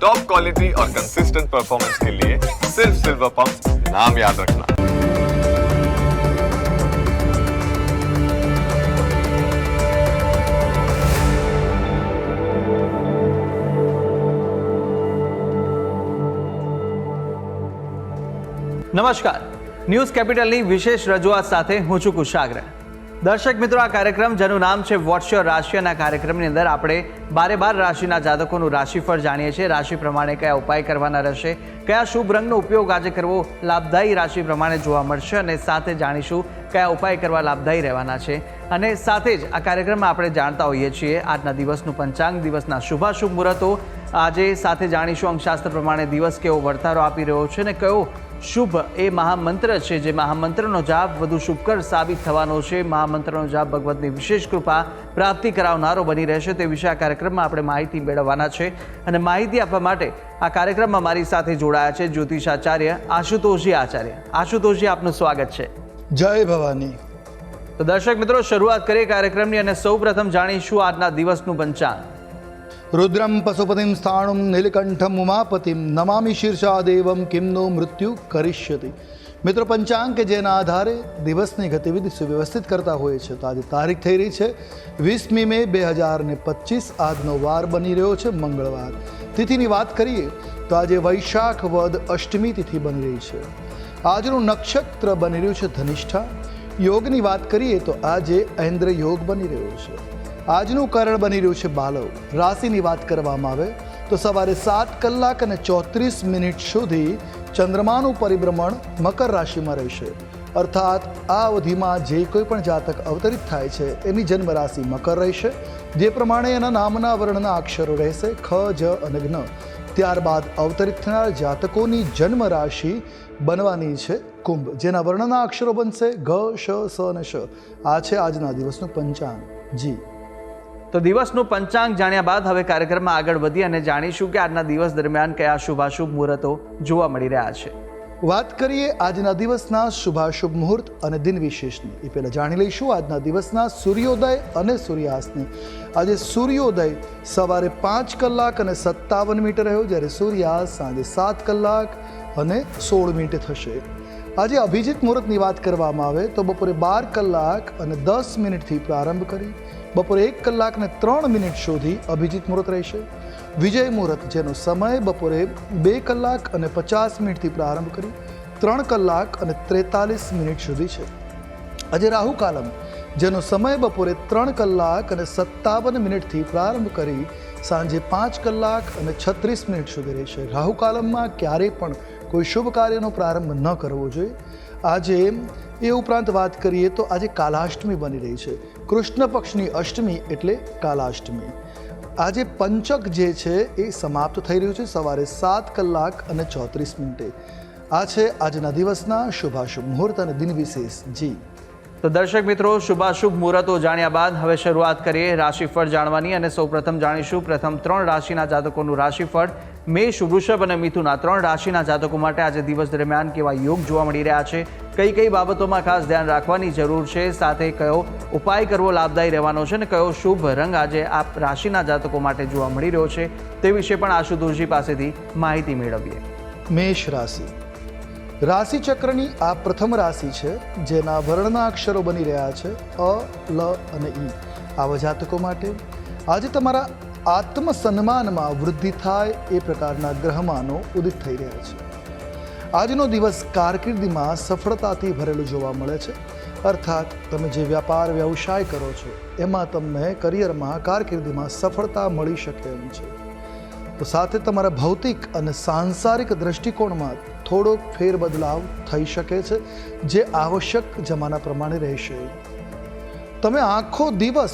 Top quality और consistent performance के लिए सिर्फ सिल्वर पंप नाम याद रखना। નમસ્કાર, ન્યૂઝ કેપિટલની વિશેષ રજૂઆત સાથે હું છું કુશાગ્ર। દર્શક મિત્રો, આ કાર્યક્રમ જેનું નામ છે વોટ્સ યોર રાશિ, અને આ કાર્યક્રમની અંદર આપણે 12 રાશિના જાતકોનું રાશિફળ જાણીએ છીએ। રાશિ પ્રમાણે કયા ઉપાય કરવાના રહેશે, કયા શુભ રંગનો ઉપયોગ આજે કરવો લાભદાયી રાશિ પ્રમાણે જોવા મળશે, અને સાથે જાણીશું કયા ઉપાય કરવા લાભદાયી રહેવાના છે। અને સાથે જ આ કાર્યક્રમમાં આપણે જાણતા હોઈએ છીએ આજના દિવસનું પંચાંગ, દિવસના શુભાશુભ મુહૂર્તો આજે સાથે જાણીશું। અંકશાસ્ત્ર પ્રમાણે દિવસ કેવો વર્તારો આપી રહ્યો છે અને કયો શુભ એ મહામંત્ર છે જે મહામંત્રનો જાપ વધુ શુભકર સાબિત થવાનો છે। મહામંત્રનો જાપ ભગવતની વિશેષ કૃપા પ્રાપ્તિ કરાવનારો બની રહેશે તે વિશે આ કાર્યક્રમમાં આપણે માહિતી મેળવવાના છે। અને માહિતી આપવા માટે આ કાર્યક્રમમાં મારી સાથે જોડાયા છે જ્યોતિષાચાર્ય આશુતોષજી આચાર્ય। આશુતોષજી, આપનું સ્વાગત છે। જય ભવાની। તો દર્શક મિત્રો, શરૂઆત કરીએ કાર્યક્રમની અને સૌપ્રથમ જાણીશું આજના દિવસનું પંચાંગ। રુદ્રમ પશુપતિમ સ્થાણુમ નીલકંઠમ ઉમાપતિમ નમામિ શીર્ષાદેવમ કિમનો મૃત્યુ કરીષ્યતિ। મિત્રો, પંચાંગ કે જેના આધારે દિવસની ગતિવિધિ સુવ્યવસ્થિત કરતા હોય છે। તો આજે તારીખ થઈ રહી છે 20મી મે 2025। આજનો વાર બની રહ્યો છે મંગળવાર। તિથિની વાત કરીએ તો આજે વૈશાખ વદ અષ્ટમી તિથિ બની રહી છે। આજનું નક્ષત્ર બની રહ્યું છે ધનિષ્ઠા। યોગની વાત કરીએ તો આજે ઐન્દ્ર યોગ બની રહ્યો છે। આજનું કરણ બની રહ્યું છે બાલવ। રાશિની વાત કરવામાં આવે તો સવારે 7:34 સુધી ચંદ્રમાનું પરિભ્રમણ મકર રાશિમાં રહેશે। અર્થાત આ અવધિમાં જે કોઈ પણ જાતક અવતરિત થાય છે એની જન્મ રાશિ મકર રહેશે, જે પ્રમાણે એના નામના વર્ણના અક્ષરો રહેશે ખ, જ અને જ્ઞ। ત્યારબાદ અવતરિત થનાર જાતકોની જન્મ રાશિ બનવાની છે કુંભ, જેના વર્ણના અક્ષરો બનશે ઘ, શ, સ અને શ। આ છે આજના દિવસનું પંચાંગ। જી, તો દિવસનું પંચાંગ જાણ્યા બાદ હવે કાર્યક્રમમાં આગળ વધી અને જાણીશું કે આજના દિવસ દરમિયાન કયા શુભાશુભ મુહૂર્તો જોવા મળી રહ્યા છે। વાત કરીએ આજના દિવસના શુભાશુભ મુહૂર્ત અને દિન વિશેષની। એ પહેલાં જાણી લઈશું આજના દિવસના સૂર્યોદય અને સૂર્યાસ્તની। આજે સૂર્યોદય સવારે 5:57 રહ્યો, જ્યારે સૂર્યાસ્ત સાંજે 7:16 થશે। આજે અભિજીત મુહૂર્તની વાત કરવામાં આવે તો બપોરે 12:10 પ્રારંભ કરી બપોરે 1:03 સુધી અભિજીત મુહૂર્ત રહેશે। વિજય મુહૂર્ત જેનો સમય બપોરે 2:50 પ્રારંભ કરી 3:43 સુધી છે। આજે રાહુ કાલમ જેનો સમય બપોરે 3:57 પ્રારંભ કરી સાંજે 5:36 સુધી રહેશે। રાહુ કાલમમાં ક્યારેય પણ કોઈ શુભ કાર્યનો પ્રારંભ ન કરવો જોઈએ। આજે એ ઉપરાંત વાત કરીએ તો આજે કાલાષ્ટમી બની રહી છે। કૃષ્ણ પક્ષની અષ્ટમી એટલે કાલાષ્ટમી। આજે પંચક જે છે એ સમાપ્ત થઈ રહ્યું છે સવારે 7:34। આ છે આજના દિવસના શુભાશુભ મુહૂર્ત અને દિન વિશેષ। જી, તો દર્શક મિત્રો, શુભાશુભ મુહૂર્તો જાણ્યા બાદ હવે શરૂઆત કરીએ રાશિફળ જાણવાની। અને સૌપ્રથમ જાણીશું પ્રથમ 3 રાશિના જાતકોનું રાશિફળ। મેષ, વૃષભ અને મિથુન, આ 3 રાશિના જાતકો માટે આજે દિવસ દરમિયાન કેવા યોગ જોવા મળી રહ્યા છે, કઈ કઈ બાબતોમાં ખાસ ધ્યાન રાખવાની જરૂર છે, સાથે કયો ઉપાય કરવો લાભદાયી રહેવાનો છે, અને કયો શુભ રંગ આજે આ રાશિના જાતકો માટે જોવા મળી રહ્યો છે તે વિશે પણ આશુતોષજી પાસેથી માહિતી મેળવીએ। મેષ રાશિ રાશિ ચક્રની આ પ્રથમ રાશિ છે જેના વર્ણના અક્ષરો બની રહ્યા છે અ, લ અને ઈ। આવા જાતકો માટે આજે તમારા આત્મસન્માનમાં વૃદ્ધિ થાય એ પ્રકારના ગ્રહમાનો ઉદિત થઈ રહ્યા છે। આજનો દિવસ કારકિર્દીમાં સફળતાથી ભરેલો જોવા મળે છે। અર્થાત તમે જે વ્યાપાર વ્યવસાય કરો છો એમાં તમને કરિયરમાં કારકિર્દીમાં સફળતા મળી શકે એમ છે। તો સાથે તમારા ભૌતિક અને સાંસારિક દૃષ્ટિકોણમાં થોડોક ફેરબદલાવ થઈ શકે છે, જે આવશ્યક જમાના પ્રમાણે રહેશે। તમે આખો દિવસ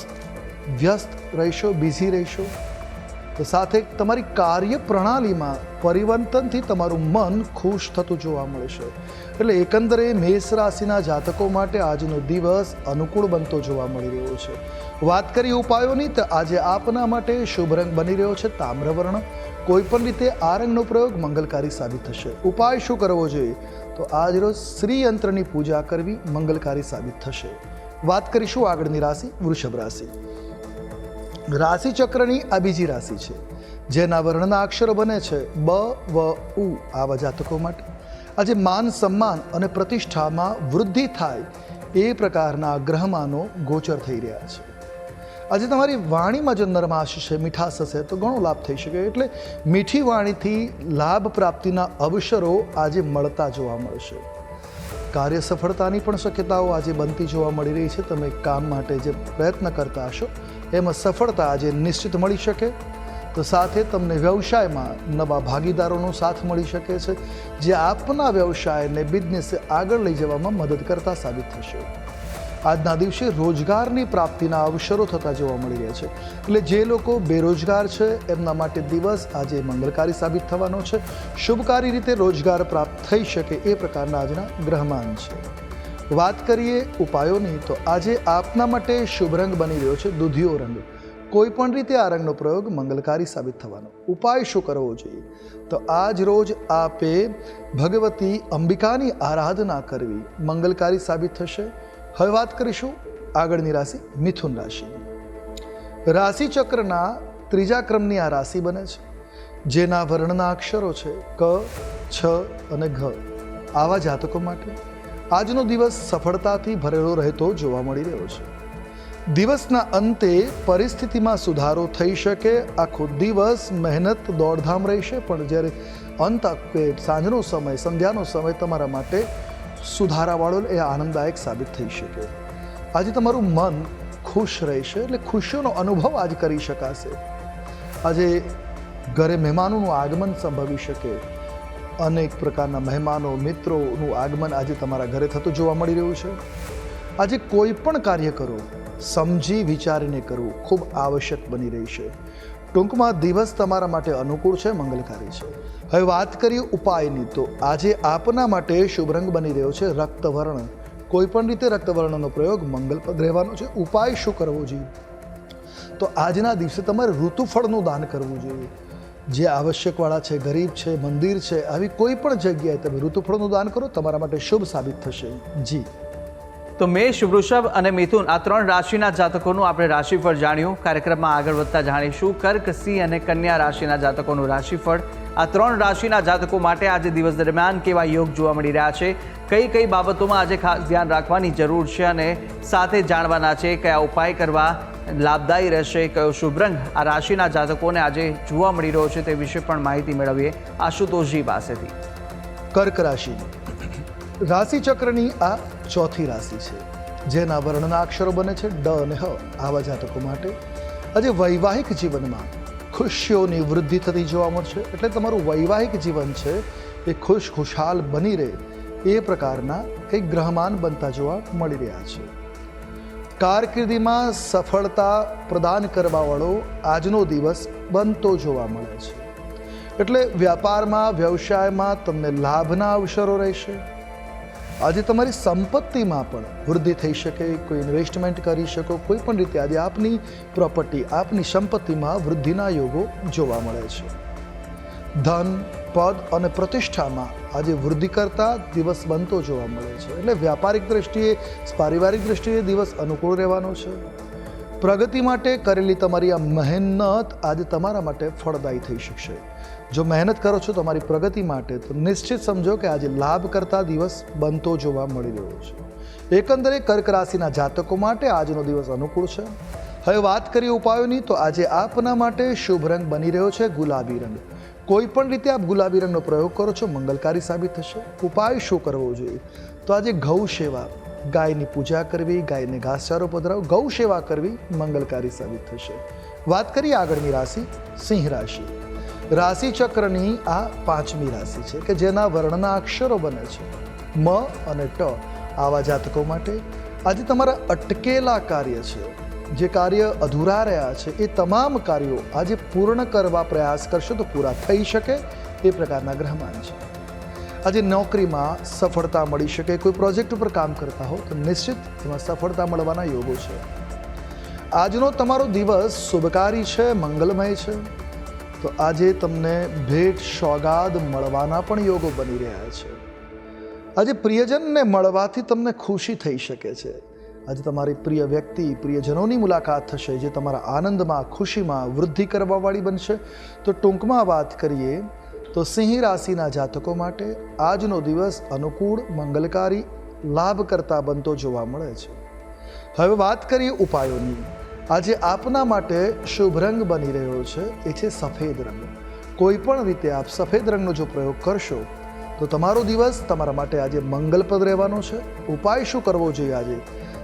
વ્યસ્ત રહેશો, બિઝી રહેશો। તો સાથે તમારી કાર્ય પ્રણાલીમાં પરિવર્તનથી તમારું મન ખુશ થતું જોવા મળશે। એટલે એકંદરે મેષ રાશિના જાતકો માટે આજનો દિવસ અનુકૂળ બનતો જોવા મળી રહ્યો છે। વાત કરીએ ઉપાયોની તો આજે આપના માટે શુભ રંગ બની રહ્યો છે તામ્રવર્ણ। કોઈ પણ રીતે આ રંગનો પ્રયોગ મંગલકારી સાબિત થશે। ઉપાય શું કરવો જોઈએ તો આજ રોજ શ્રી યંત્રની પૂજા કરવી મંગલકારી સાબિત થશે। વાત કરીશું આગળની રાશિ વૃષભ રાશિ। રાશિ ચક્રની આ બીજી રાશિ છે જેના વર્ણના અક્ષરો બને છે બ, વ, ઉ આવા જાતકો માટે આજે માન સન્માન અને પ્રતિષ્ઠામાં વૃદ્ધિ થાય એ પ્રકારના ગ્રહમાનો ગોચર થઈ રહ્યા છે. આજે તમારી વાણીમાં જો નરમાશ છે, મીઠાશ હશે તો ઘણો લાભ થઈ શકે. એટલે મીઠી વાણીથી લાભ પ્રાપ્તિના અવસરો આજે મળતા જોવા મળશે. કાર્ય સફળતાની પણ શક્યતાઓ આજે બનતી જોવા મળી રહી છે. તમે કામ માટે જે પ્રયત્ન કરતા હશો એમાં સફળતા આજે નિશ્ચિત મળી શકે. તો સાથે તમને વ્યવસાયમાં નવા ભાગીદારોનો સાથ મળી શકે છે, જે આપના વ્યવસાયને બિઝનેસ આગળ લઈ જવામાં મદદ કરતા સાબિત થશે. આજના દિવસે રોજગારની પ્રાપ્તિના અવસરો થતા જોવા મળી રહ્યા છે. એટલે જે લોકો બેરોજગાર છે એમના માટે દિવસ આજે મંગલકારી સાબિત થવાનો છે. શુભકારી રીતે રોજગાર પ્રાપ્ત થઈ શકે એ પ્રકારના આજના ગ્રહમાન છે. વાત કરીએ ઉપાયોની તો આજે આપના માટે શુભ રંગ બની રહ્યો છે દૂધિયો રંગ. કોઈ પણ રીતે આ રંગનો પ્રયોગ મંગલકારી સાબિત થવાનો. ઉપાય શું કરવો જોઈએ? તો આજ રોજ આપે ભગવતી અંબિકાની આરાધના કરવી મંગલકારી સાબિત થશે. હવે વાત કરીશું આગળની રાશિ મિથુન રાશિ. રાશિ ચક્રના ત્રીજા ક્રમની આ રાશિ બને છે, જેના વર્ણના અક્ષરો છે ક, છ અને ઘ. આવા જાતકો માટે આજનો દિવસ સફળતાથી ભરેલો રહેતો જોવા મળી રહ્યો છે. દિવસના અંતે પરિસ્થિતિમાં સુધારો થઈ શકે. આખો દિવસ મહેનત દોડધામ રહેશે, પણ જ્યારે અંત સાંજનો સમય, સંધ્યાનો સમય તમારા માટે સુધારાવાળો એ આનંદદાયક સાબિત થઈ શકે. આજે તમારું મન ખુશ રહેશે, એટલે ખુશીઓનો અનુભવ આજ કરી શકાશે. આજે ઘરે મહેમાનોનું આગમન સંભવી શકે. અનેક પ્રકારના મહેમાનો, મિત્રોનું આગમન આજે તમારા ઘરે થતું જોવા મળી રહ્યું છે. આજે કોઈ પણ કાર્ય કરો સમજી વિચારીને કરવું ખૂબ આવશ્યક બની રહી છે. ટૂંકમાં દિવસ તમારા માટે અનુકૂળ છે, મંગલકારી છે. હવે વાત કરીએ ઉપાયની તો આજે આપના માટે શુભ રંગ બની રહ્યો છે રક્તવર્ણ. કોઈ પણ રીતે રક્તવર્ણનો પ્રયોગ મંગલપ્રદ રહેવાનો છે. ઉપાય શું કરવો જોઈએ? તો આજના દિવસે તમારે ઋતુફળનું દાન કરવું જોઈએ. જે આવશ્યકવાળા છે, ગરીબ છે, મંદિર છે, આવી કોઈ પણ જગ્યાએ તમે ઋતુફળનું દાન કરો, તમારા માટે શુભ સાબિત થશે. જી. તો મેષ, વૃષભ અને મિથુન આ ત્રણ રાશિના જાતકોનું આપણે રાશિફળ જાણ્યું. કાર્યક્રમમાં આગળ વધતા જાણીશું કર્ક, સિંહ અને કન્યા રાશિના જાતકોનું રાશિફળ. આ ત્રણ રાશિના જાતકો માટે આજે દિવસ દરમિયાન કેવા યોગ જોવા મળી રહ્યા છે, કઈ કઈ બાબતોમાં આજે ખાસ ધ્યાન રાખવાની જરૂર છે અને સાથે જાણવાના છે કયા ઉપાય કરવા લાભદાયી રહેશે, કયો શુભ રંગ આ રાશિના જાતકોને આજે જોવા મળી રહ્યો છે તે વિશે પણ માહિતી મેળવીએ આશુતોષજી પાસેથી. કર્ક રાશિ રાશિ ચક્રની આ ચોથી રાશિ છે, જેના વર્ણના અક્ષરો બને છે ડ અને હ. આવા જાતકો માટે આજે વૈવાહિક જીવનમાં ખુશીઓની વૃદ્ધિ થતી જોવા મળશે. એટલે તમારું વૈવાહિક જીવન છે એ ખુશહાલ બની રહે એ પ્રકારના કંઈક ગ્રહમાન બનતા જોવા મળી રહ્યા છે. કારકિર્દીમાં સફળતા પ્રદાન કરવાવાળો આજનો દિવસ બનતો જોવા મળે છે. એટલે વ્યાપારમાં, વ્યવસાયમાં તમને લાભના અવસરો રહેશે. આજે તમારી સંપત્તિમાં પણ વૃદ્ધિ થઈ શકે. કોઈ ઇન્વેસ્ટમેન્ટ કરી શકો, કોઈ પણ રીતે આજે આપની પ્રોપર્ટી, આપની સંપત્તિમાં વૃદ્ધિના યોગો જોવા મળે છે. ધન, પદ અને પ્રતિષ્ઠામાં આજે વૃદ્ધિ કરતા દિવસ બનતો જોવા મળે છે. એટલે વ્યાપારિક દ્રષ્ટિએ, પારિવારિક દ્રષ્ટિએ દિવસ અનુકૂળ રહેવાનો છે. પ્રગતિ માટે કરેલી તમારી આ મહેનત આજે તમારા માટે ફળદાયી થઈ શકશે. જો મહેનત કરો છો તમારી પ્રગતિ માટે, તો નિશ્ચિત સમજો કે આજે લાભ કરતા દિવસ બનતો જોવા મળી રહ્યો છે. એકંદરે કર્ક રાશિના જાતકો માટે આજનો દિવસ અનુકૂળ છે. હવે વાત કરીએ ઉપાયોની તો આજે આપના માટે શુભ રંગ બની રહ્યો છે ગુલાબી રંગ. કોઈ પણ રીતે આપ ગુલાબી રંગનો પ્રયોગ કરો છો મંગલકારી સાબિત થશે. ઉપાય શું કરવો જોઈએ? તો આજે ગૌ સેવા, ગાયની પૂજા કરવી, ગાયને ઘાસચારો પધરાવો, ગૌ સેવા કરવી મંગલકારી સાબિત થશે. વાત કરીએ આગળની રાશિ સિંહ રાશિ. રાશિ ચક્રની આ પાંચમી રાશિ છે કે જેના વર્ણના અક્ષરો બને છે મ અને ટ. આવા જાતકો માટે આજે તમારા અટકેલા કાર્ય છે, જે કાર્ય અધૂરા રહ્યા છે, એ તમામ કાર્યો આજે પૂર્ણ કરવા પ્રયાસ કરશો તો પૂરા થઈ શકે એ પ્રકારના ગ્રહમાન છે. આજે નોકરીમાં સફળતા મળી શકે. કોઈ પ્રોજેક્ટ ઉપર કામ કરતા હો તો નિશ્ચિત એમાં સફળતા મળવાના યોગો છે. આજનો તમારો દિવસ શુભકારી છે, મંગલમય છે. તો આજે તમને ભેટ સોગાદ મળવાના પણ યોગો બની રહ્યા છે. આજે પ્રિયજનને મળવાથી તમને ખુશી થઈ શકે છે. આજે તમારી પ્રિય વ્યક્તિ પ્રિયજનોની મુલાકાત થશે જે તમારા આનંદમાં ખુશીમાં વૃદ્ધિ કરવાવાળી બનશે. તો ટૂંકમાં વાત કરીએ તો સિંહ રાશિના જાતકો માટે આજનો દિવસ અનુકૂળ મંગલકારી લાભ કરતા બનતો જોવા મળે છે. હવે વાત કરીએ ઉપાયોની. આજે આપના માટે શુભ રંગ બની રહ્યો છે એ છે સફેદ રંગ. કોઈ પણ રીતે આપ સફેદ રંગનો જો પ્રયોગ કરશો તો તમારો દિવસ તમારા માટે આજે મંગલપ્રદ રહેવાનો છે. ઉપાય શું કરવો જોઈએ આજે?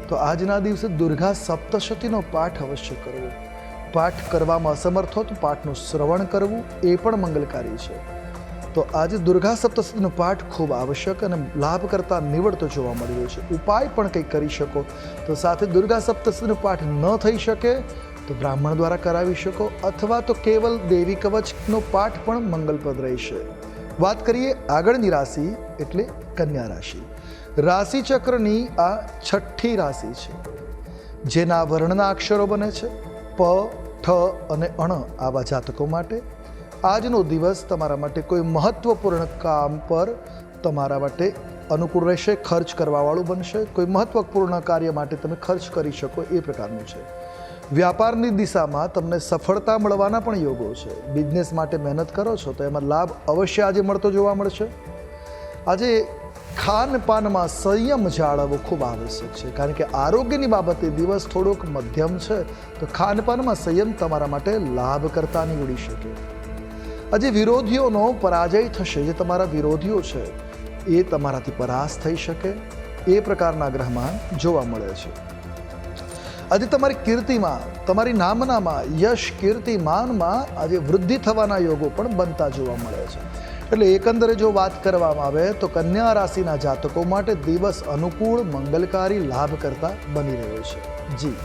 તો આજના દિવસે દુર્ગા સપ્તશતીનો પાઠ અવશ્ય કરવો. પાઠ કરવામાં અસમર્થ હો તો પાઠનું શ્રવણ કરવું એ પણ મંગલકારી છે. તો આજે દુર્ગા સપ્તશતીનો પાઠ ખૂબ આવશ્યક અને લાભ કરતા નીવડતો જોવા મળી રહ્યો છે. ઉપાય પણ કંઈક કરી શકો તો સાથે દુર્ગા સપ્તશતીનો પાઠ ન થઈ શકે તો બ્રાહ્મણ દ્વારા કરાવી શકો અથવા તો કેવલ દેવી કવચનો પાઠ પણ મંગલપ્રદ રહેશે. વાત કરીએ આગળની રાશિ એટલે કન્યા રાશિ. રાશિ ચક્રની આ છઠ્ઠી રાશિ છે જેના વર્ણના અક્ષરો બને છે પ, ઠ અને અણ. આવા જાતકો માટે આજનો દિવસ તમારા માટે કોઈ મહત્વપૂર્ણ કામ પર તમારા માટે અનુકૂળ રહેશે. ખર્ચ કરવાવાળું બનશે. કોઈ મહત્વપૂર્ણ કાર્ય માટે તમે ખર્ચ કરી શકો એ પ્રકારનું છે. વ્યાપારની દિશામાં તમને સફળતા મળવાના પણ યોગો છે. બિઝનેસ માટે મહેનત કરો છો તો એમાં લાભ અવશ્ય આજે મળતો જોવા મળશે. આજે ખાનપાનમાં સંયમ જાળવવો ખૂબ આવશ્યક છે કારણ કે આરોગ્યની બાબતે દિવસ થોડોક મધ્યમ છે તો ખાનપાનમાં સંયમ તમારા માટે લાભ કરતા નીવડી શકે. આજે વિરોધીઓનો પરાજય થશે. જે તમારા વિરોધીઓ છે એ તમારાથી પરાસ્ત થઈ શકે એ પ્રકારના ગ્રહમાન જોવા મળે છે. આજે તમારી કીર્તિમાં તમારી નામનામાં યશ કીર્તિમાનમાં આજે વૃદ્ધિ થવાના યોગો પણ બનતા જોવા મળે છે. એટલે એકંદરે જો વાત કરવામાં આવે તો કન્યા રાશિના જાતકો માટે દિવસ અનુકૂળ મંગલકારી લાભ કરતા બની રહ્યો છે. જી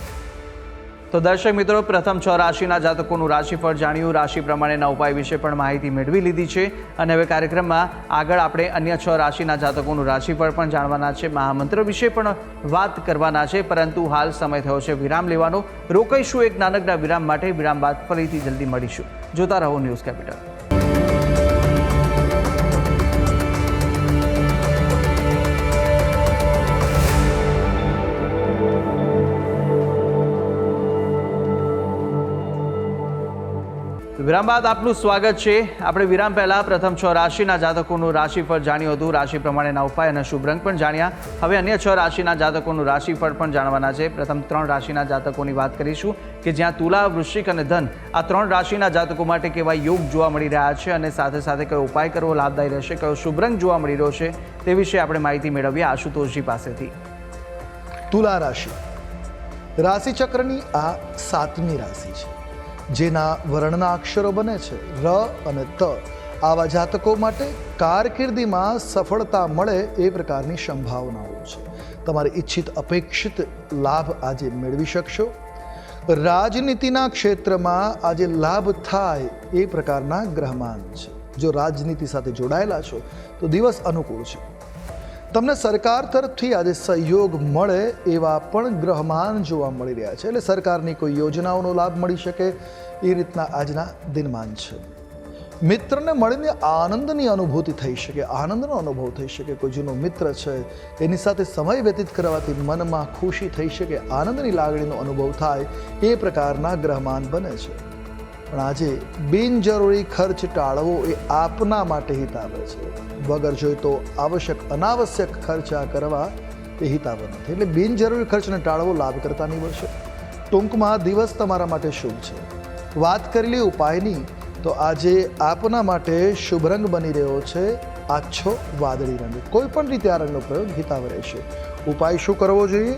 તો દર્શક મિત્રો, પ્રથમ 6 રાશિના જાતકોનું રાશિફળ જાણ્યું. રાશિ પ્રમાણેના ઉપાય વિશે પણ માહિતી મેળવી લીધી છે અને હવે કાર્યક્રમમાં આગળ આપણે અન્ય 6 રાશિના જાતકોનું રાશિફળ પણ જાણવાના છે. મહામંત્ર વિશે પણ વાત કરવાના છે, પરંતુ હાલ સમય થયો છે વિરામ લેવાનો. રોકાઈશું એક નાનકડા વિરામ માટે. વિરામ બાદ ફરીથી જલ્દી મળીશું. જોતા રહો ન્યૂઝ કેપિટલ. વિરામ બાદ આપનું સ્વાગત છે. આપણે વિરામ પહેલા પ્રથમ 6 રાશિના જાતકોનું રાશિફળ જાણ્યું હતું. રાશિ પ્રમાણેના ઉપાય અને શુભ રંગ પણ જાણ્યા. હવે અન્ય 6 રાશિના જાતકોનું રાશિફળ પણ જાણવાના છે. પ્રથમ 3 રાશિના જાતકોની વાત કરીશું કે જ્યાં તુલા, વૃશ્ચિક અને ધન આ 3 રાશિના જાતકો માટે કેવા યોગ જોવા મળી રહ્યા છે અને સાથે સાથે કયો ઉપાય કરવો લાભદાયી રહેશે, કયો શુભ રંગ જોવા મળી રહ્યો છે તે વિશે આપણે માહિતી મેળવીએ આશુતોષજી પાસેથી. તુલા રાશિ રાશિચક્રની આ 7મી રાશિ છે જેના વર્ણના અક્ષરો બને છે ર અને ત. આવા જાતકો માટે કારકિર્દીમાં સફળતા મળે એ પ્રકારની સંભાવનાઓ છે. તમારે ઈચ્છિત અપેક્ષિત લાભ આજે મેળવી શકશો. રાજનીતિના ક્ષેત્રમાં આજે લાભ થાય એ પ્રકારના ગ્રહમાન છે. જો રાજનીતિ સાથે જોડાયેલા છો તો દિવસ અનુકૂળ છે. તમને સરકાર તરફથી આજે સહયોગ મળે એવા પણ ગ્રહમાન જોવા મળી રહ્યા છે. એટલે સરકારની કોઈ યોજનાઓનો લાભ મળી શકે એ રીતના આજના દિનમાન છે. મિત્રને મળીને આનંદની અનુભૂતિ થઈ શકે, આનંદનો અનુભવ થઈ શકે. કોઈ જૂનો મિત્ર છે એની સાથે સમય વ્યતીત કરવાથી મનમાં ખુશી થઈ શકે, આનંદની લાગણીનો અનુભવ થાય એ પ્રકારના ગ્રહમાન બને છે. પણ આજે બિનજરૂરી ખર્ચ ટાળવો એ આપના માટે હિતાવ છે. વગર જોઈએ તો આવશ્યક અનાવશ્યક ખર્ચા કરવા એ હિતાવ નથી. એટલે બિનજરૂરી ખર્ચને ટાળવો લાભ કરતા નીવડશે. ટૂંકમાં દિવસ તમારા માટે શુભ છે. વાત કરી લઈએ ઉપાયની તો આજે આપના માટે શુભ રંગ બની રહ્યો છે આછો વાદળી રંગ. કોઈ પણ રીતે આ રંગનો પ્રયોગ હિતાવ રહેશે. ઉપાય શું કરવો જોઈએ?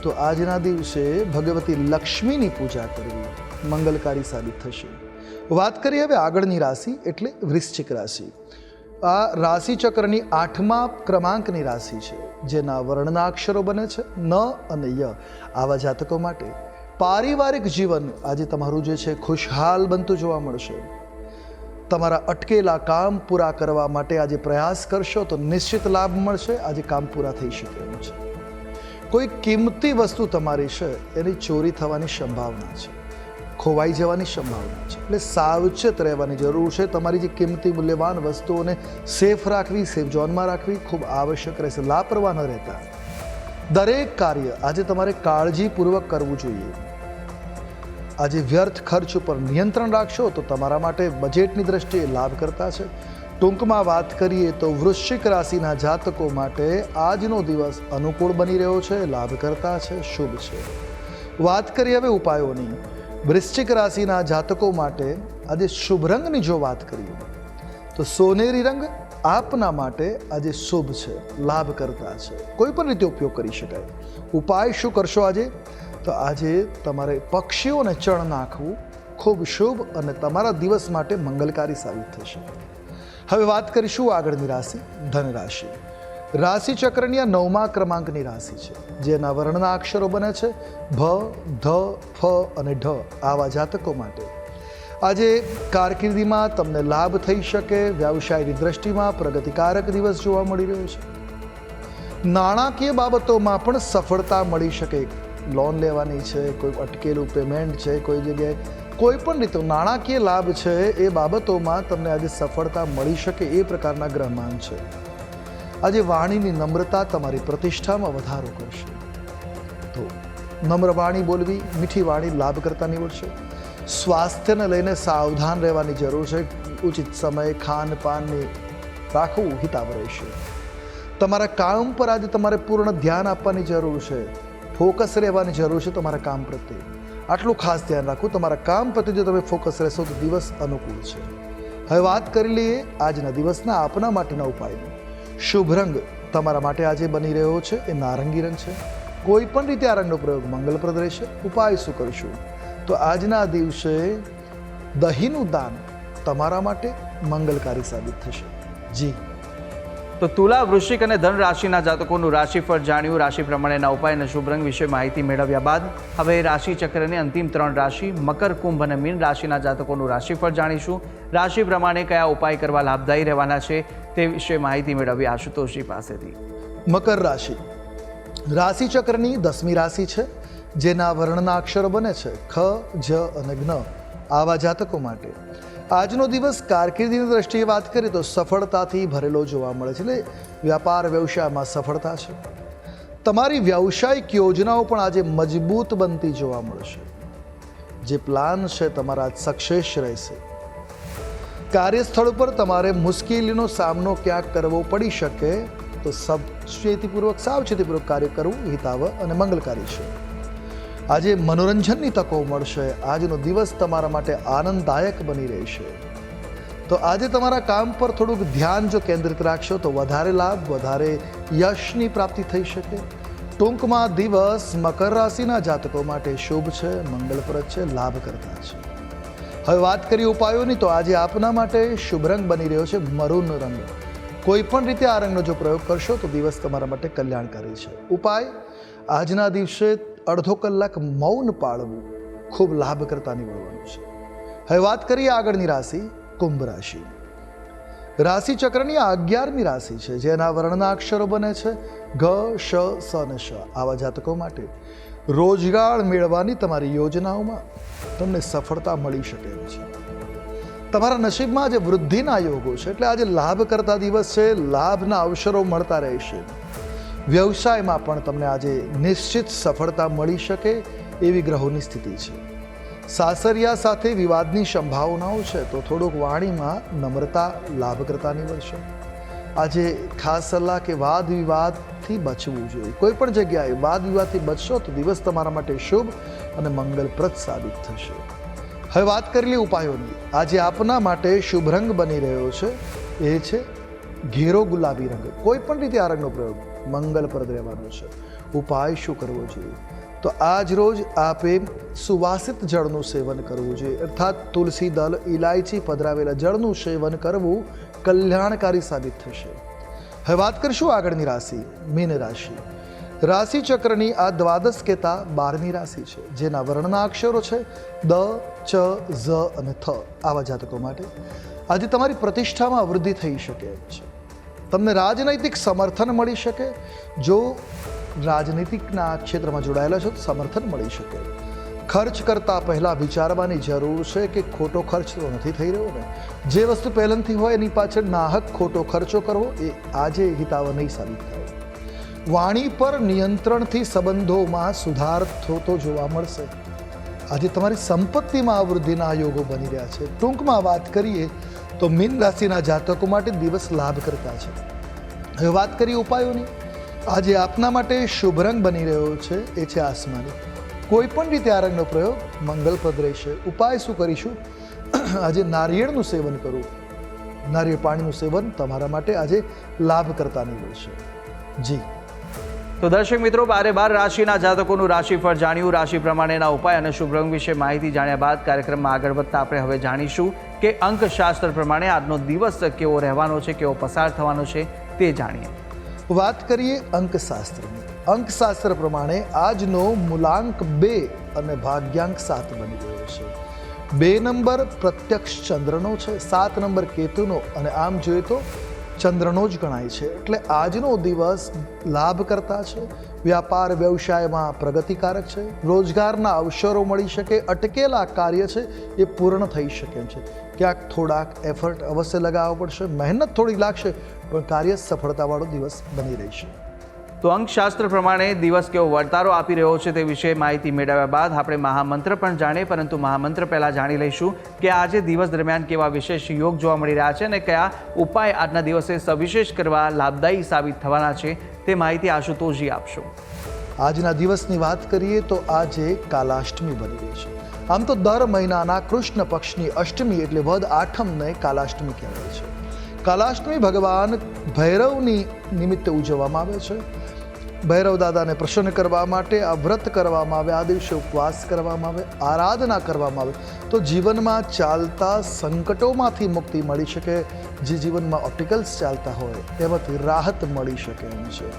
તો આજના દિવસે ભગવતી લક્ષ્મીની પૂજા કરવી મંગલકારી સાબિત થશે. વાત કરીએ હવે આગળની રાશિ એટલે વૃશ્ચિક રાશિ. આ રાશિ ચક્રની 8મા ક્રમાંકની રાશિ છે જેના વર્ણના અક્ષરો બને છે ન અને ય. આવા જાતકો માટે પારિવારિક જીવન આજે તમારું જે છે ખુશહાલ બનતું જોવા મળશે. તમારા અટકેલા કામ પૂરા કરવા માટે આજે પ્રયાસ કરશો તો નિશ્ચિત લાભ મળશે. આજે કામ પૂરા થઈ શકે એમ છે. કોઈ કિંમતી વસ્તુ તમારી છે એની ચોરી થવાની સંભાવના છે, ખોવાઈ જવાની સંભાવના છે. એટલે સાવચેત રહેવાની જરૂર છે. તમારી જે કિંમતી મૂલ્યવાન વસ્તુઓને સેફ રાખવી, સેફ ઝોનમાં રાખવી ખૂબ આવશ્યક રહેશે. લાપરવાહ ન રહેતા. દરેક કાર્ય આજે તમારે કાળજીપૂર્વક કરવું જોઈએ. આજે વ્યર્થ ખર્ચ ઉપર નિયંત્રણ રાખશો તો તમારા માટે બજેટની દ્રષ્ટિએ લાભ કરતા છે. ટૂંકમાં વાત કરીએ તો વૃશ્ચિક રાશિના જાતકો માટે આજનો દિવસ અનુકૂળ બની રહ્યો છે, લાભ કરતા છે, શુભ છે. વાત કરીએ હવે ઉપાયોની. વૃશ્ચિક રાશિના જાતકો માટે આજે શુભ રંગની જો વાત કરીએ તો સોનેરી રંગ આપના માટે આજે શુભ છે, લાભ કરતા છે, કોઈ પણ રીતે ઉપયોગ કરી શકાય. ઉપાય શું કરશો આજે? તો આજે તમારે પક્ષીઓને ચણ નાખવું ખૂબ શુભ અને તમારા દિવસ માટે મંગલકારી સાબિત થશે. હવે વાત કરીશું આગળની રાશિ, ધન રાશિ. રાશિ ચક્રની આ 9મા ક્રમાંકની રાશિ છે, જેના વર્ણના અક્ષરો બને છે ભ, ધ, ફ અને ઢ. આવા જાતકો માટે આજે કારકિર્દીમાં તમને લાભ થઈ શકે. વ્યવસાયની દ્રષ્ટિમાં પ્રગતિકારક દિવસ જોવા મળી રહ્યો છે. નાણાકીય બાબતોમાં પણ સફળતા મળી શકે. લોન લેવાની છે, કોઈ અટકેલું પેમેન્ટ છે, કોઈ જગ્યાએ કોઈ પણ રીતે નાણાકીય લાભ છે, એ બાબતોમાં તમને આજે સફળતા મળી શકે એ પ્રકારના ગ્રહમાન છે. આજે વાણીની નમ્રતા તમારી પ્રતિષ્ઠામાં વધારો કરશે. તો નમ્ર વાણી બોલવી, મીઠી વાણી લાભ કરતા નીવડશે. સ્વાસ્થ્યને લઈને સાવધાન રહેવાની જરૂર છે. ઉચિત સમયે ખાનપાનને રાખવું હિતાવ રહેશે. તમારા કામ પર આજે તમારે પૂર્ણ ધ્યાન આપવાની જરૂર છે. ફોકસ રહેવાની જરૂર છે તમારા કામ પ્રત્યે. આટલું ખાસ ધ્યાન રાખવું. તમારા કામ પ્રત્યે જો તમે ફોકસ રહેશો તો દિવસ અનુકૂળ છે. હવે વાત કરી લઈએ આજના દિવસના આપના માટેના ઉપાયની. શુભ રંગ તમારા માટે આજે બની રહ્યો છે એ નારંગી રંગ છે. કોઈ પણ રીતે આ રંગનો પ્રયોગ મંગલપ્રદ રહેશે. ઉપાય શું કરશું? તો આજના દિવસે દહીંનું દાન તમારા માટે મંગલકારી સાબિત થશે. જી. તો તુલા, વૃશ્ચિક અને ધન રાશિના જાતકોનું રાશિફળ જાણ્યું. રાશિ પ્રમાણેના ઉપાય અને શુભ રંગ વિશે માહિતી મેળવ્યા બાદ હવે રાશિ ચક્રની અંતિમ 3 રાશિ મકર, કુંભ અને મીન રાશિના જાતકોનું રાશિફળ જાણીશું. રાશિ પ્રમાણે કયા ઉપાય કરવા લાભદાયી રહેવાના છે તે વિશે માહિતી મેળવી આશુતોષજી પાસેથી. મકર રાશિ રાશિ ચક્રની 10મી રાશિ છે, જેના વર્ણના અક્ષરો બને છે ખ, જ અને જ્ઞ. આવા જાતકો માટે આજનો દિવસ કારકિર્દીની દ્રષ્ટિએ વાત કરીએ તો સફળતાથી ભરેલો જોવા મળે છે. એટલે વ્યાપાર વ્યવસાયમાં સફળતા છે. તમારી વ્યવસાયિક યોજનાઓ પણ આજે મજબૂત બનતી જોવા મળશે. જે પ્લાન છે તમારા સક્સેસ રહેશે. કાર્યસ્થળ પર તમારે મુશ્કેલીનો સામનો ક્યાંક કરવો પડી શકે તો સાવચેતીપૂર્વક કાર્ય કરવું હિતાવ અને મંગલકારી છે. આજે મનોરંજનની તકો મળશે. આજનો દિવસ તમારા માટે આનંદદાયક બની રહેશે. તો આજે તમારા કામ પર થોડુંક ધ્યાન જો કેન્દ્રિત રાખશો તો વધારે લાભ, વધારે યશની પ્રાપ્તિ થઈ શકે. ટૂંકમાં દિવસ મકર રાશિના જાતકો માટે શુભ છે, મંગલપ્રદ છે, લાભ કરતા છે. હવે વાત કરીએ ઉપાયોની. તો આજે આપના માટે શુભ રંગ બની રહ્યો છે મરૂન રંગ. કોઈ પણ રીતે આ રંગનો જો પ્રયોગ કરશો તો દિવસ તમારા માટે કલ્યાણકારી છે. ઉપાય આજના દિવસે અડધો કલાક મૌન પાળવું ખૂબ લાભ કરતા નીવડવાનું છે. હવે વાત કરીએ આગળની રાશિ, કુંભ રાશિ. રાશિ ચક્રની 11મી રાશિ છે, જેના વર્ણના અક્ષરો બને છે ઘ, શ, સ અને શ. આવા જાતકો માટે રોજગાર મેળવવાની તમારી યોજનાઓમાં તમને સફળતા મળી શકે એમ છે. તમારા નસીબમાં આજે વૃદ્ધિના યોગો છે, એટલે આજે લાભ કરતા દિવસ છે. લાભના અવસરો મળતા રહેશે. વ્યવસાયમાં પણ તમને આજે નિશ્ચિત સફળતા મળી શકે એવી ગ્રહોની સ્થિતિ છે. સાસરિયા સાથે વિવાદની સંભાવનાઓ છે, તો થોડુંક વાણીમાં નમ્રતા લાભ કરતા નીવડશે. આજે ખાસ સલાહ કે વાદ વિવાદથી બચવું જોઈએ. કોઈ પણ જગ્યાએ વાદ વિવાદથી બચશો તો દિવસ તમારા માટે શુભ અને મંગલપ્રદ સાબિત થશે. હવે વાત કરી લઈએ ઉપાયોની. આજે આપના માટે શુભ રંગ બની રહ્યો છે એ છે ઘેરો ગુલાબી રંગ. કોઈ પણ રીતે આ રંગનો પ્રયોગ મંગલપ્રદ રહેવાનો છે. ઉપાય શું કરવો જોઈએ? તો આજ રોજ આપે સુવાસિત જળનું સેવન કરવું જોઈએ. અર્થાત તુલસી દળ, ઇલાયચી પધરાવેલા જળનું સેવન કરવું કલ્યાણકારી સાબિત થશે. હવે વાત કરીશું આગળની રાશિ, મીન રાશિ. રાશિ ચક્રની આ દ્વાદશ કેતા 12મી રાશિ છે, જેના વર્ણના અક્ષરો છે દ, ચ, ઝ અને થ. આવા જાતકો માટે આજે તમારી પ્રતિષ્ઠામાં વૃદ્ધિ થઈ શકે એમ છે. તમને રાજનૈતિક સમર્થન મળી શકે. જો રાજનીતિકના ક્ષેત્રમાં જોડાયેલા છો તો સમર્થન મળી શકે. ખર્ચ કરતાં પહેલાં વિચારવાની જરૂર છે કે ખોટો ખર્ચ તો નથી થઈ રહ્યો ને. જે વસ્તુ પહેલાંથી હોય એની પાછળ નાહક ખોટો ખર્ચો કરવો એ આજે હિતાવ નહીં સાબિત થાય. વાણી પર નિયંત્રણથી સંબંધોમાં સુધાર થતો જોવા મળશે. આજે તમારી સંપત્તિમાં વૃદ્ધિના યોગો બની રહ્યા છે. ટૂંકમાં વાત કરીએ તો મીન રાશિના જાતકો માટે દિવસ લાભ કરતા છે. હવે વાત કરીએ ઉપાયોની. આજે આપના માટે શુભ રંગ બની રહ્યો છે એ છે આસમાની. કોઈ પણ રીતે આ રંગનો પ્રયોગ મંગલપ્રદ રહેશે. ઉપાય શું કરીશું? આજે નારિયેળનું સેવન કરવું. નારિયેળ પાણીનું સેવન તમારા માટે આજે લાભ કરતા નીવડશે. જી તો દર્શક મિત્રો, 12 રાશિના જાતકોનું રાશિફળ જાણ્યું. રાશિ પ્રમાણેના ઉપાય અને શુભ રંગ વિશે માહિતી જાણ્યા બાદ કાર્યક્રમમાં આગળ વધતા આપણે હવે જાણીશું કે અંકશાસ્ત્ર પ્રમાણે આજનો દિવસ કેવો રહેવાનો છે, કેવો પસાર થવાનો છે તે જાણીએ. વાત કરીએ અંકશાસ્ત્રની. અંકશાસ્ત્ર પ્રમાણે આજનો મૂલાંક 2 અને ભાગ્યાંક 7 બની ગયો છે. 2 નંબર પ્રત્યક્ષ ચંદ્રનો છે, 7 નંબર કેતુનો, અને આમ જોઈએ તો ચંદ્રનો જ ગણાય છે. એટલે આજનો દિવસ લાભ કરતા છે. વ્યાપાર વ્યવસાયમાં પ્રગતિકારક છે. રોજગારના અવસરો મળી શકે. અટકેલા કાર્ય છે એ પૂર્ણ થઈ શકે છે. ક્યાંક થોડાક એફર્ટ અવશ્ય લગાવવો પડશે, મહેનત થોડી લાગશે, પણ કાર્ય સફળતાવાળો દિવસ બની રહેશે. તો અંકશાસ્ત્ર પ્રમાણે દિવસ કેવો વર્તારો આપી રહ્યો છે તે વિશે માહિતી મેળવ્યા બાદ આપણે મહામંત્ર પણ જાણીએ, પરંતુ મહામંત્ર પહેલાં જાણી લઈશું કે આજે દિવસ દરમિયાન કેવા વિશેષ યોગ જોવા મળી રહ્યા છે અને કયા ઉપાય આજના દિવસે સવિશેષ કરવા લાભદાયી સાબિત થવાના છે તે માહિતી આશુતોષજી આપશો. આજના દિવસની વાત કરીએ તો આજે કાલાષ્ટમી બની રહી છે. આમ તો દર મહિનાના કૃષ્ણ પક્ષની અષ્ટમી એટલે વદ આઠમને કાલાષ્ટમી કહેવાય છે. કાલાષ્ટમી ભગવાન ભૈરવની નિમિત્તે ઉજવવામાં આવે છે. ભૈરવ દાદાને પ્રસન્ન કરવા માટે આ વ્રત કરવામાં આવે, આ દિવસે ઉપવાસ કરવામાં આવે, આરાધના કરવામાં આવે તો જીવનમાં ચાલતા સંકટોમાંથી મુક્તિ મળી શકે. જે જીવનમાં ઓબ્સ્ટિકલ્સ ચાલતા હોય એમાંથી રાહત મળી શકે એમ છે.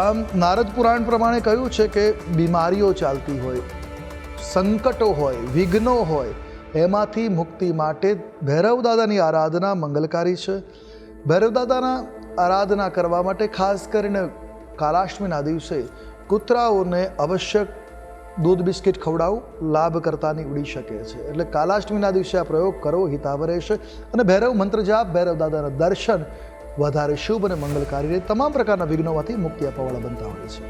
આમ નારદ પુરાણ પ્રમાણે કહ્યું છે કે બીમારીઓ ચાલતી હોય, સંકટો હોય, વિઘ્નો હોય, એમાંથી મુક્તિ માટે ભૈરવ દાદાની આરાધના મંગલકારી છે. ભૈરવ દાદાના આરાધના કરવા માટે ખાસ કરીને કાલાષ્ટમીના દિવસે કૂતરાઓને અવશ્ય દૂધ બિસ્કિટ ખવડાવવું લાભ કરતા નીવડી શકે છે. એટલે કાલાષ્ટમીના દિવસે આ પ્રયોગ કરવો હિતાવહ રહેશે. અને ભૈરવ મંત્ર જાપ, ભૈરવ દાદાના દર્શન વધારે શુભ અને મંગલકારી રહે. તમામ પ્રકારના વિઘ્નોમાંથી મુક્તિ અપાવવાળા બનતા હોય છે.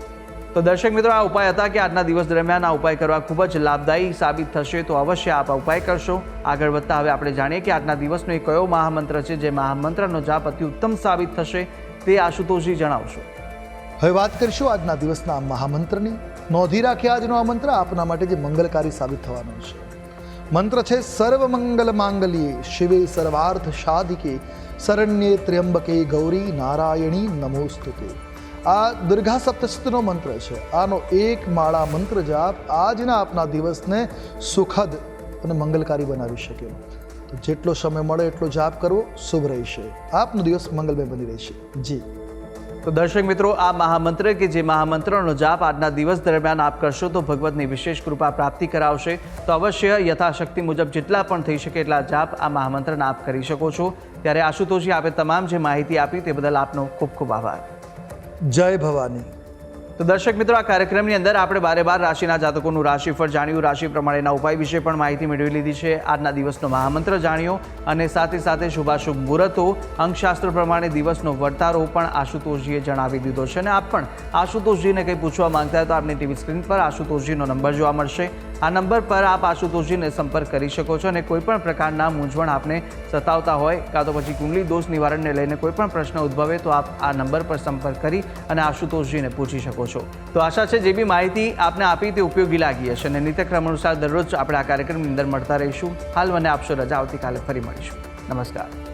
તો દર્શક મિત્રો, આ ઉપાય હતા કે આજના દિવસ દરમિયાન આ ઉપાય કરવા ખૂબ જ લાભદાયી સાબિત થશે, તો અવશ્ય આપ ઉપાય કરશો. આગળ વધતા હવે આપણે જાણીએ કે આજના દિવસનો એ કયો મહામંત્ર છે જે મહામંત્રનો જાપ અતિ ઉત્તમ સાબિત થશે તે આશુતોષજી જણાવશો. હવે વાત કરીશું આજના દિવસના મહામંત્રની. નોંધી રાખીએ આજનો આ મંત્ર આપના માટે જે મંગલકારી સાબિત થવાનો છે. મંત્ર છે સર્વ મંગલ માંગલ્યે શિવે સર્વાર્થ સાધિકે શરણ્યે ત્ર્યંબકે ગૌરી નારાયણી નમોસ્તુતે. આ દુર્ગા સપ્તશતીનો મંત્ર છે. આનો એક માળા મંત્ર જાપ આજના આપના દિવસને સુખદ અને મંગલકારી બનાવી શકે. તો જેટલો સમય મળે એટલો જાપ કરવો શુભ રહેશે. આપનો દિવસ મંગલમય બની રહેશે. જી તો દર્શક મિત્રો, આ મહામંત્ર કે જે મહામંત્રનો જાપ આજના દિવસ દરમિયાન આપ કરશો તો ભગવતની વિશેષ કૃપા પ્રાપ્તિ કરાવશે. તો અવશ્ય યથાશક્તિ મુજબ જેટલા પણ થઈ શકે એટલા જાપ આ મહામંત્રના આપ કરી શકો છો. ત્યારે આશુતોષજી, આપે તમામ જે માહિતી આપી તે બદલ આપનો ખૂબ ખૂબ આભાર. જય ભવાની. તો દર્શક મિત્રો, આ કાર્યક્રમની અંદર આપણે 12 રાશિના જાતકોનું રાશિફળ જાણ્યું, રાશિ પ્રમાણેના ઉપાય વિશે પણ માહિતી મેળવી લીધી છે, આજના દિવસનો મહામંત્ર જાણ્યો અને સાથે સાથે શુભાશુભ મુહૂર્તો, અંકશાસ્ત્ર પ્રમાણે દિવસનો વર્તારો પણ આશુતોષજીએ જણાવી દીધો છે. અને આપ પણ આશુતોષજીને કંઈ પૂછવા માંગતા હોય તો આપની ટીવી સ્ક્રીન પર આશુતોષજીનો નંબર જોવા મળશે. આ નંબર પર આપ આશુતોષજીને સંપર્ક કરી શકો છો અને કોઈ પણ પ્રકારના મૂંઝવણ આપને સતાવતા હોય કાં તો પછી કુંડલી દોષ નિવારણને લઈને કોઈ પણ પ્રશ્ન ઉદ્ભવે તો આપ આ નંબર પર સંપર્ક કરી અને આશુતોષજીને પૂછી શકો છો. તો આશા છે જે બી માહિતી આપને આપી તે ઉપયોગી લાગી હશે અને નિત્યક્રમ અનુસાર દરરોજ આપણે આ કાર્યક્રમની અંદર મળતા રહીશું. હાલ મને આપશો રજા. આવતીકાલે ફરી મળીશું. નમસ્કાર.